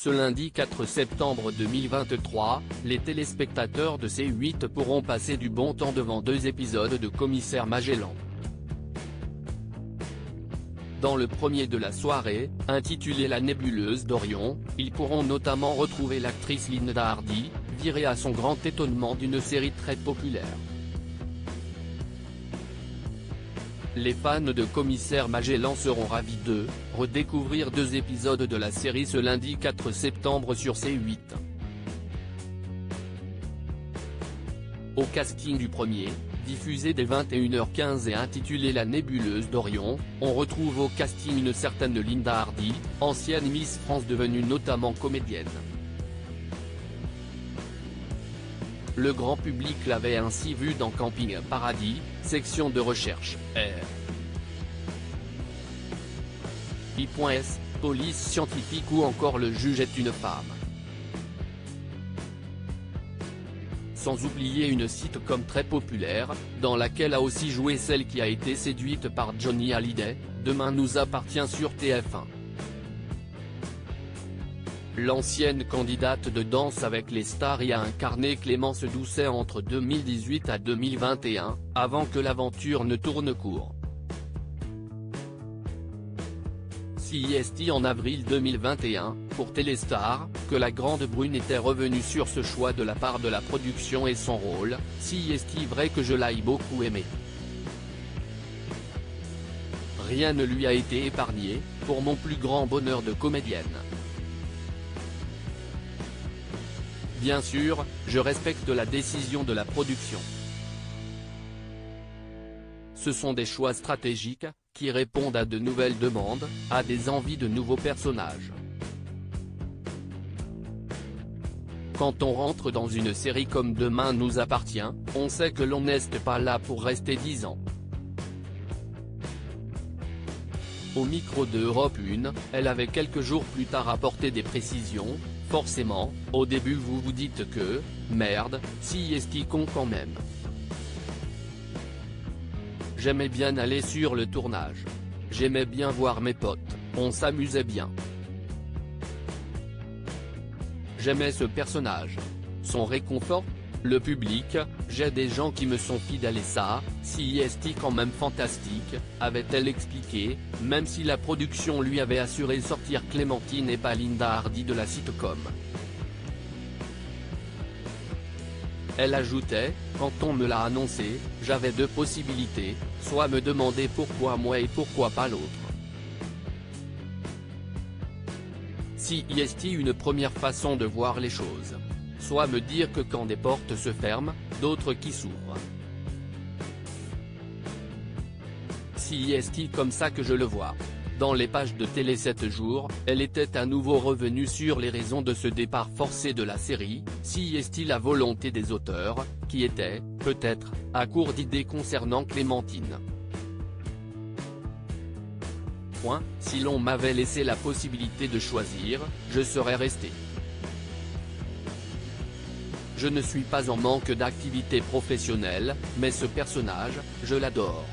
Ce lundi 4 septembre 2023, les téléspectateurs de C8 pourront passer du bon temps devant 2 épisodes de Commissaire Magellan. Dans le premier de la soirée, intitulé La nébuleuse d'Orion, ils pourront notamment retrouver l'actrice Linda Hardy, virée à son grand étonnement d'une série très populaire. Les fans de Commissaire Magellan seront ravis de redécouvrir 2 épisodes de la série ce lundi 4 septembre sur C8. Au casting du premier, diffusé dès 21h15 et intitulé La nébuleuse d'Orion, on retrouve au casting une certaine Linda Hardy, ancienne Miss France devenue notamment comédienne. Le grand public l'avait ainsi vue dans Camping Paradis, section de recherche, R. I.S, police scientifique ou encore Le juge est une femme. Sans oublier une sitcom très populaire, dans laquelle a aussi joué celle qui a été séduite par Johnny Hallyday, Demain nous appartient sur TF1. L'ancienne candidate de Danse avec les stars y a incarné Clémence Doucet entre 2018 à 2021, avant que l'aventure ne tourne court. CIST en avril 2021, pour Téléstar, que la grande brune était revenue sur ce choix de la part de la production et son rôle, CIST vrai que je l'aille beaucoup aimé. Rien ne lui a été épargné, pour mon plus grand bonheur de comédienne. Bien sûr, je respecte la décision de la production. Ce sont des choix stratégiques, qui répondent à de nouvelles demandes, à des envies de nouveaux personnages. Quand on rentre dans une série comme Demain nous appartient, on sait que l'on n'est pas là pour rester 10 ans. Au micro de Europe 1, elle avait quelques jours plus tard apporté des précisions. Forcément, au début vous vous dites que, merde, CIST con quand même. J'aimais bien aller sur le tournage. J'aimais bien voir mes potes, on s'amusait bien. J'aimais ce personnage. Son réconfort, le public, j'ai des gens qui me sont fidèles et ça, CIST quand même fantastique, avait-elle expliqué, même si la production lui avait assuré sortir Clémentine et pas Linda Hardy de la sitcom. Elle ajoutait, quand on me l'a annoncé, j'avais 2 possibilités, soit me demander pourquoi moi et pourquoi pas l'autre. CIST une première façon de voir les choses. Soit me dire que quand des portes se ferment, d'autres qui s'ouvrent. CIST comme ça que je le vois. Dans les pages de Télé 7 jours, elle était à nouveau revenue sur les raisons de ce départ forcé de la série, CIST la volonté des auteurs, qui étaient, peut-être, à court d'idées concernant Clémentine. Si l'on m'avait laissé la possibilité de choisir, je serais resté. Je ne suis pas en manque d'activité professionnelle, mais ce personnage, je l'adore.